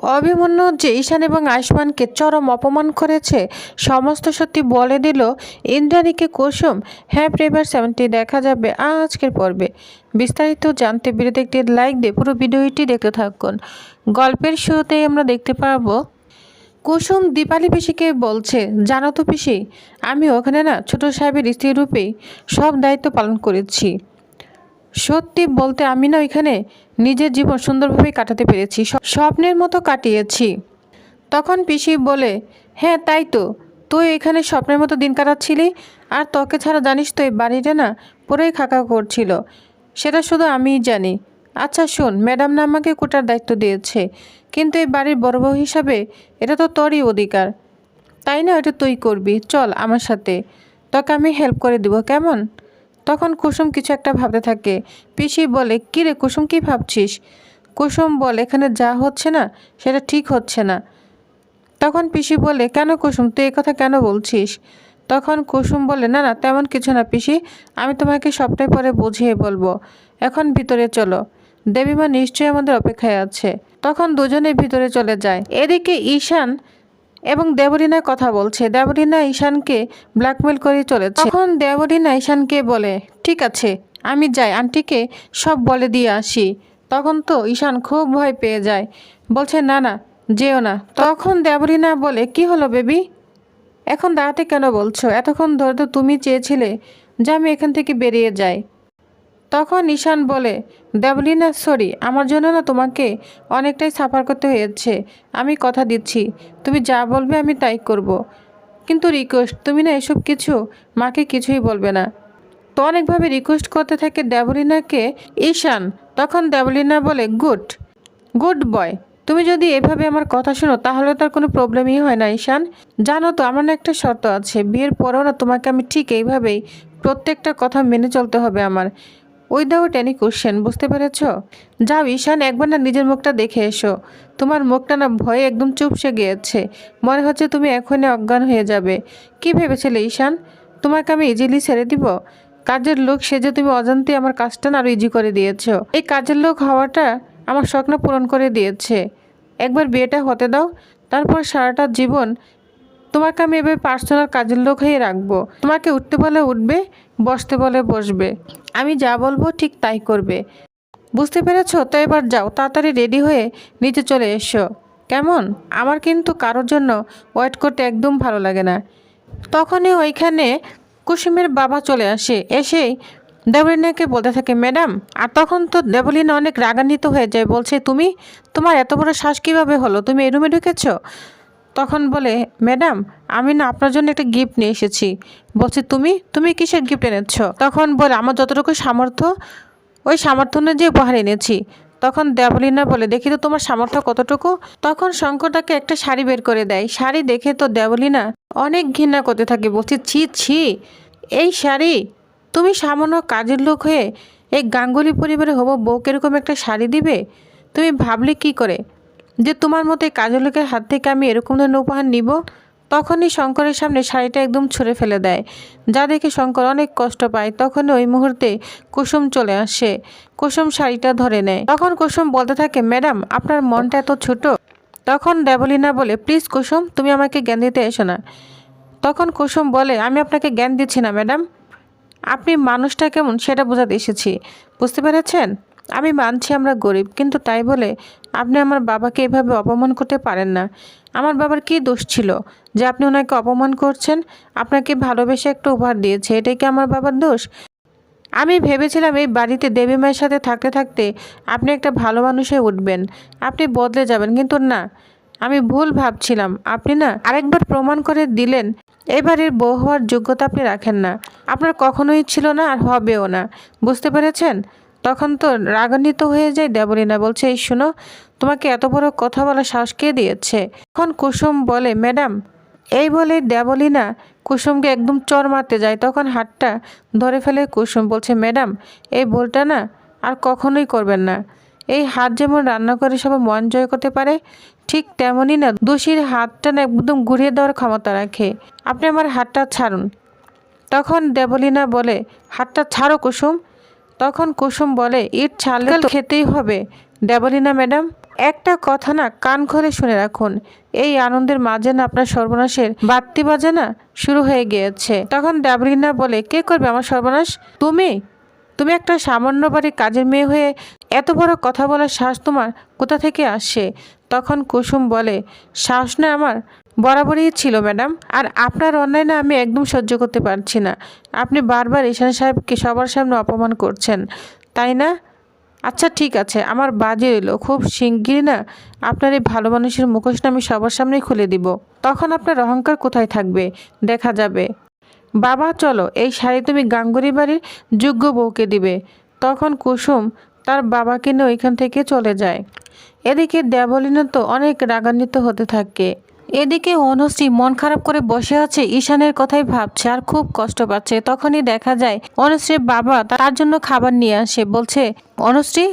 অভিমন্যু যে ঈশান এবং আয়ুষ্মানকে চরম অপমান করেছে সমস্ত সত্যি বলে দিল ইন্দ্রাণীকে কুসুম। হ্যাঁ প্রেভার 70 দেখা যাবে আজকের পর্বে। বিস্তারিত জানতে ভিডিওতে একটি লাইক দিয়ে পুরো ভিডিওটি দেখতে থাকুন। গল্পের শুরুতেই আমরা দেখতে পাবো কুসুম দীপালি পিসিকে বলছে, জানো তো পিসি, আমি ওখানে না ছোট সাহেবের স্ত্রী রূপেই সব দায়িত্ব পালন করেছি। সত্যি বলতে আমি না ওইখানে নিজের জীবন সুন্দরভাবে কাটাতে পেরেছি, স্বপ্নের মতো কাটিয়েছি। তখন পিসি বলে, হ্যাঁ তাই তো, তুই এখানে স্বপ্নের মতো দিন কাটাচ্ছিলি, আর তোকে ছাড়া জানিস তো এই বাড়িটা না পুরোই খাকা করছিল, সেটা শুধু আমিই জানি। আচ্ছা শোন, ম্যাডাম না আমাকে কোটার দায়িত্ব দিয়েছে, কিন্তু এই বাড়ির বড় বউ হিসাবে এটা তো তোরই অধিকার, তাই না? এটা তুই করবি, চল আমার সাথে, তোকে আমি হেল্প করে দিব, কেমন? তখন কুসুম কিছু একটা ভাবতে থাকে। পিসি বলে, কী রে কুসুম, কী ভাবছিস? কুসুম বলে, এখানে যা হচ্ছে না সেটা ঠিক হচ্ছে না। তখন পিসি বলে, কেন কুসুম, তুই এই কথা কেন বলছিস? তখন কুসুম বলে, না না তেমন কিছু না পিসি, আমি তোমাকে সবটাই পরে বুঝিয়ে বলবো, এখন ভিতরে চলো, দেবীমা নিশ্চয়ই আমাদের অপেক্ষায় আছে। তখন দুজনে ভিতরে চলে যায়। এদিকে ঈশান এবং দেবলীনা কথা বলছে। দেবলীনা ঈশানকে ব্ল্যাকমেল করে চলেছে। তখন দেবলীনা ঈশানকে বলে, ঠিক আছে আমি যাই, আন্টিকে সব বলে দিয়ে আসি। তখন তো ঈশান খুব ভয় পেয়ে যায়, বলছে না না যেও না। তখন দেবলীনা বলে, কি হলো বেবি, এখন দাঁড়াতে কেন বলছো? এতক্ষণ ধরে তো তুমি চেয়েছিলে যে আমি এখান থেকে বেরিয়ে যাই। তখন ঈশান বলে, দেবলীনা সরি, আমার জন্য না তোমাকে অনেকটাই সাফার করতে হয়েছে, আমি কথা দিচ্ছি তুমি যা বলবে আমি তাই করব, কিন্তু রিকোয়েস্ট, তুমি না এসব কিছু মাকে কিছুই বলবে না। তো অনেকভাবে রিকোয়েস্ট করতে থাকে দেবলীনাকে ঈশান। তখন দেবলীনা বলে, গুড গুড বয়, তুমি যদি এভাবে আমার কথা শোনো তাহলে তার কোনো প্রবলেমই হয় না ঈশান। জানো তো আমার না একটা শর্ত আছে, বিয়ের পরেও না তোমাকে আমি ঠিক এইভাবেই প্রত্যেকটা কথা মেনে চলতে হবে আমার, উইদাউট এনি কোশ্চেন, বুঝতে পেরেছ? যাও ঈশান, একবার না নিজের মুখটা দেখে এসো, তোমার মুখটা না ভয়ে একদম চুপসে গিয়েছে, মনে হচ্ছে তুমি এখনই অজ্ঞান হয়ে যাবে। কি ভেবেছিলে ঈশান, তোমাকে আমি ইজিলি ছেড়ে দিব? কাজের লোক সেজে তুমি অজান্তে আমার কাজটা না আরো ইজি করে দিয়েছ। এই কাজের লোক হওয়াটা আমার স্বপ্ন পূরণ করে দিয়েছে। একবার বিয়েটা হতে দাও, তারপর সারাটা জীবন তোমাকে আমি এভাবে পার্সোনাল কাজের লোক হয়ে রাখবো। তোমাকে উঠতে বলে উঠবে, বসতে বলে বসবে, আমি যা বলবো ঠিক তাই করবে, বুঝতে পেরেছো? তো এবার যাও, তাড়াতাড়ি রেডি হয়ে নিচে চলে এসো, কেমন? আমার কিন্তু কারোর জন্য ওয়েট করতে একদম ভালো লাগে না। তখনই ওইখানে কুসুমের বাবা চলে আসে, এসেই দেবলীনাকে বলতে থাকে, ম্যাডাম। আর তখন তো দেবলীনা অনেক রাগান্বিত হয়ে যায়, বলছে, তুমি, তোমার এত বড় শ্বাস কীভাবে হলো, তুমি এই রুমে ঢুকেছো? তখন বলে, ম্যাডাম আমি না আপনার জন্য একটা গিফট নিয়ে এসেছি। বলছে, তুমি তুমি কিসের গিফট এনেছ? তখন বলে, আমার যতটুকু সামর্থ্য ওই সামর্থ্য অনুযায়ী উপহার এনেছি। তখন দেবলীনা বলে, দেখি তো তোমার সামর্থ্য কতটুকু। তখন শঙ্করটাকে একটা শাড়ি বের করে দেয়। শাড়ি দেখে তো দেবলীনা অনেক ঘৃণা করতে থাকে, বলছে, ছি ছি, এই শাড়ি, তুমি সামান্য কাজের লোক হয়ে এই গাঙ্গুলি পরিবারে হবো বউকে এরকম একটা শাড়ি দিবে? তুমি ভাবলে কি করে যে তোমার মতো এই কাজের লোকের হাত থেকে আমি এরকম ধরনের উপহার নিব? তখনই শঙ্করের সামনে শাড়িটা একদম ছুঁড়ে ফেলে দেয়, যা দেখে শঙ্কর অনেক কষ্ট পায়। তখন ওই মুহূর্তে কুসুম চলে আসে, কুসুম শাড়িটা ধরে নেয়। তখন কুসুম বলতে থাকে, ম্যাডাম আপনার মনটা এত ছোট। তখন দেবলীনা বলে, প্লিজ কুসুম, তুমি আমাকে জ্ঞান দিতে এসো না। তখন কুসুম বলে, আমি আপনাকে জ্ঞান দিচ্ছি না ম্যাডাম, আপনি মানুষটা কেমন সেটা বোঝাতে এসেছি, বুঝতে পেরেছেন? আমি মানছি আমরা গরিব, কিন্তু তাই বলে আপনি আমার বাবাকে এভাবে অপমান করতে পারেন না। আমার বাবার কী দোষ ছিল যে আপনি ওনাকে অপমান করছেন? আপনাকে ভালোবেসে একটা উপহার দিয়েছে, এটাই কি আমার বাবার দোষ? আমি ভেবেছিলাম এই বাড়িতে দেবী মায়ের সাথে থাকতে থাকতে আপনি একটা ভালো মানুষ হয়ে উঠবেন, আপনি বদলে যাবেন, কিন্তু না, আমি ভুল ভাবছিলাম। আপনি না আরেকবার প্রমাণ করে দিলেন এবারের বউ হওয়ার যোগ্যতা আপনি রাখেন না, আপনার কখনোই ছিল না আর হবেও না, বুঝতে পেরেছেন? তখন তো রাগান্বিত হয়ে যায় দেবলীনা, বলছে, এই শুনো, তোমাকে এত বড় কথা বলার সাহস কে দিয়েছে? তখন কুসুম বলে, ম্যাডাম। এই বলে দেবলীনা কুসুমকে একদম চর মারতে যায়। তখন হাতটা ধরে ফেলে কুসুম, বলছে, ম্যাডাম এই ভুলটা না আর কখনোই করবেন না। এই হাত যেমন রান্না করে সবাই মন জয় করতে পারে, ঠিক তেমনই না দোষীর হাতটা না একদম ঘুরিয়ে দেওয়ার ক্ষমতা রাখে। আপনি আমার হাতটা ছাড়ুন। তখন দেবলীনা বলে, হাতটা ছাড়ো কুসুম। তখন কুসুম বলে, ইট ছাড়লে তো খেতেই হবে দেবলীনা ম্যাডাম, একটা কথা না কান খুলে শুনে রাখুন, এই আনন্দের মাঝে না আপনার সর্বনাশের বাড়তি বাজে না শুরু হয়ে গিয়েছে। তখন দেবলীনা বলে, কে করবে আমার সর্বনাশ? তুমি তুমি একটা সামান্য বাড়ির কাজের মেয়ে হয়ে এত বড় কথা বলার সাহস তোমার কোথা থেকে আসে? তখন কুসুম বলে, সাহস না আমার বরাবরই ছিল ম্যাডাম, আর আপনার অন্যায় না আমি একদম সহ্য করতে পারছি না। আপনি বারবার ঈশান সাহেবকে সবার সামনে অপমান করছেন, তাই না? আচ্ছা ঠিক আছে, আমার বাজে এলো, খুব শিগগিরই না আপনার এই ভালো মানুষের মুখোশটা আমি সবার সামনেই খুলে দিব। তখন আপনার অহংকার কোথায় থাকবে দেখা যাবে। বাবা চলো, এই শাড়ি তুমি গাঙ্গুলি বাড়ির যোগ্য বউকে দিবে। তখন কুসুম তার বাবাকে নিয়ে ওইখান থেকে চলে যায়। এদিকে দেবলীনা তো অনেক রাগান্বিত হতে থাকে। এদিকে অনুশ্রী মন খারাপ করে বসে আছে, ঈশানের কথাই ভাবছে আর খুব কষ্ট পাচ্ছে। তখনই দেখা যায় অনুশ্রীর বাবা তার জন্য খাবার নিয়ে আসে। বলছে, অনুশ্রী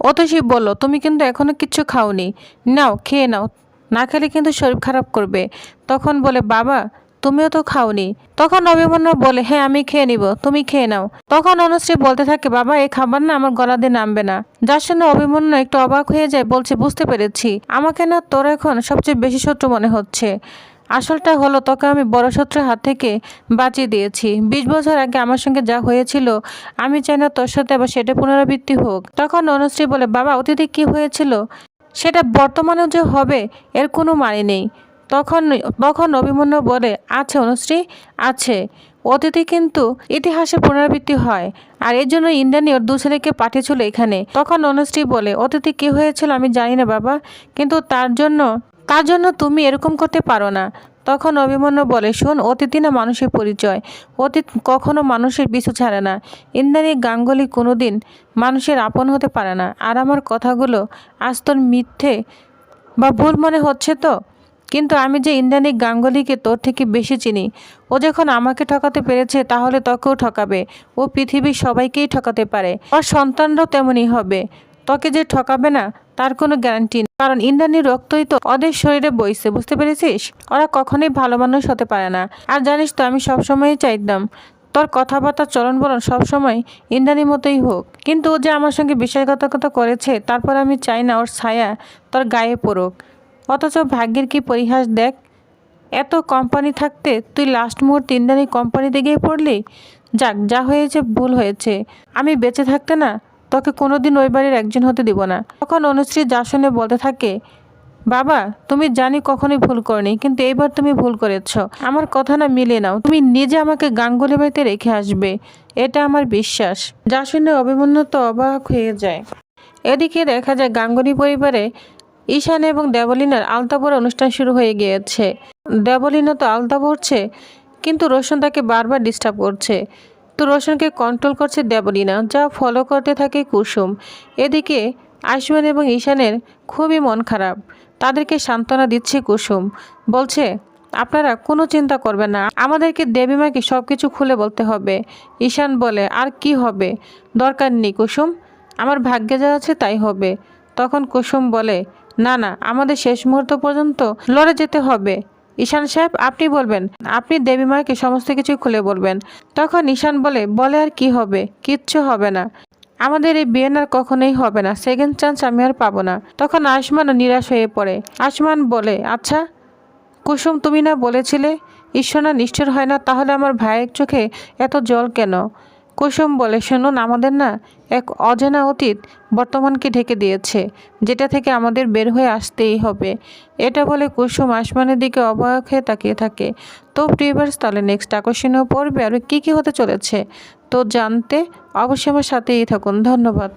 অতসী বলল তুমি কিন্তু এখনো কিচ্ছু খাওনি, নাও খেয়ে নাও, না খেলে কিন্তু শরীর খারাপ করবে। তখন বলে, বাবা তুমিও তো খাওনি। তখন অভিমন্যু বলে, হ্যাঁ আমি খেয়ে নিব, তুমি খেয়ে নাও। তখন অনুশ্রী বলতে থাকে, বাবা এই খাবার না আমার গলা দিয়ে নামবে না। যার শুনে অভিমন্যু একটু অবাক হয়ে যায়, বলছে, বুঝতে পেরেছি, আমাকে না তোর এখন সবচেয়ে বেশি শত্রু মনে হচ্ছে। আসলটা হলো তোকে আমি বড় শত্রুর হাত থেকে বাঁচিয়ে দিয়েছি। 20 বছর আগে আমার সঙ্গে যা হয়েছিল আমি চাই না তোর সাথে আবার সেটা পুনরাবৃত্তি হোক। তখন অনুশ্রী বলে, বাবা অতীতে কি হয়েছিল সেটা বর্তমানেও যে হবে এর কোনো মানে নেই। তখন তখন অভিমন্যু বলে, আছে অনুশ্রী আছে, অতীতে কিন্তু ইতিহাসের পুনরাবৃত্তি হয়, আর এর জন্য ইন্দ্রাণী ওর 2 ছেলেকে পাঠিয়েছিল এখানে। তখন অনুশ্রী বলে, অতীতে কি হয়েছিল আমি জানি না বাবা, কিন্তু তার জন্য তুমি এরকম করতে পারো না। তখন অভিমন্যু বলে, শোন, অতীতই না মানুষের পরিচয়, অতীত কখনো মানুষের পিছু ছাড়ে না। ইন্দ্রাণী গাঙ্গুলি কোনোদিন মানুষের আপন হতে পারে না। আর আমার কথাগুলো আজ তোর মিথ্যে বা ভুল মনে হচ্ছে তো, কিন্তু আমি যে ইন্দ্রাণী গাঙ্গুলিকে তোর থেকে বেশি চিনি। ও যখন আমাকে ঠকাতে পেরেছে তাহলে তোকেও ঠকাবে। ও পৃথিবীর সবাইকেই ঠকাতে পারে, ওর সন্তানরাও তেমনই হবে। তোকে যে ঠকাবে না তার কোনো গ্যারান্টি নেই, কারণ ইন্দ্রাণীর রক্তই তো ওদের শরীরে বইছে, বুঝতে পেরেছিস? ওরা কখনোই ভালো মানুষ হতে পারে না। আর জানিস তো আমি সবসময়ই চাইতাম তোর কথাবার্তা চলন বলন সবসময় ইন্দ্রাণীর মতোই হোক, কিন্তু ও যে আমার সঙ্গে বিশ্বাসঘাতকতা করেছে, তারপর আমি চাই না ওর ছায়া তোর গায়ে পড়ুক। অথচ ভাগ্যের কি পরিহাস দেখ, এত কোম্পানি থাকতে তুই লাস্ট মুহূর্তে ইন্দ্রাণী কোম্পানিতে গিয়ে পড়লি। যাক, যা হয়েছে ভুল হয়েছে, আমি বেঁচে থাকতে না তোকে কোনোদিন ওই বাড়ির একজন হতে দিব না। তখন অনুশ্রী যা শুনে বলতে থাকে, বাবা তুমি জানি কখনোই ভুল করনি, কিন্তু এইবার তুমি ভুল করেছ। আমার কথা না মিলিয়ে নাও, তুমি নিজে আমাকে গাঙ্গুলি বাড়িতে রেখে আসবে, এটা আমার বিশ্বাস। যা শুনে অভিমন্যু তো অবাক হয়ে যায়। এদিকে দেখা যায় গাঙ্গুলি পরিবারে ঈশান এবং দেবলীনার আলতা পরা অনুষ্ঠান শুরু হয়ে গিয়েছে। দেবলীনা তো আলতা পরছে, কিন্তু রোশন তাকে বারবার ডিস্টার্ব করছে। তো রোশনকে কন্ট্রোল করছে দেবলীনা, যা ফলো করতে থাকে কুসুম। এদিকে আয়ুষ্মান এবং ঈশানের খুবই মন খারাপ, তাদেরকে সান্ত্বনা দিচ্ছে কুসুম। বলছে, আপনারা কোনো চিন্তা করবেন না, আমাদেরকে দেবীমাকে সব কিছু খুলে বলতে হবে। ঈশান বলে, আর কি হবে, দরকার নেই কুসুম, আমার ভাগ্যে যা আছে তাই হবে। তখন কুসুম বলে, না না, আমাদের শেষ মুহূর্ত পর্যন্ত লড়ে যেতে হবে। ঈশান সাহেব আপনি বলবেন, আপনি দেবীমাকে সমস্ত কিছু খুলে বলবেন। তখন ঈশান বলে আর কি হবে, কিচ্ছু হবে না, আমাদের এই বিয়ে আর কখনোই হবে না, সেকেন্ড চান্স আমি আর পাবো না। তখন আয়ুষ্মানও নিরাশ হয়ে পড়ে। আয়ুষ্মান বলে, আচ্ছা কুসুম তুমি না বলেছিলে ঈশ্বর না নিষ্ঠুর হয় না, তাহলে আমার ভাইয়ের চোখে এত জল কেন? কুসুম বলে, শুনুন, আমাদের না এক অজানা অতীত বর্তমানকে ঢেকে দিয়েছে, যেটা থেকে আমাদের বের হয়ে আসতেই হবে। এটা বলে কুসুম আসমানের দিকে অবাক হয়ে তাকিয়ে থাকে। তো প্রিভিউয়ার্স, তাহলে নেক্সট আকর্ষণীয় পর্বে আর কি হতে চলেছে তো জানতে অবশ্যই আমার সাথেই থাকুন। ধন্যবাদ।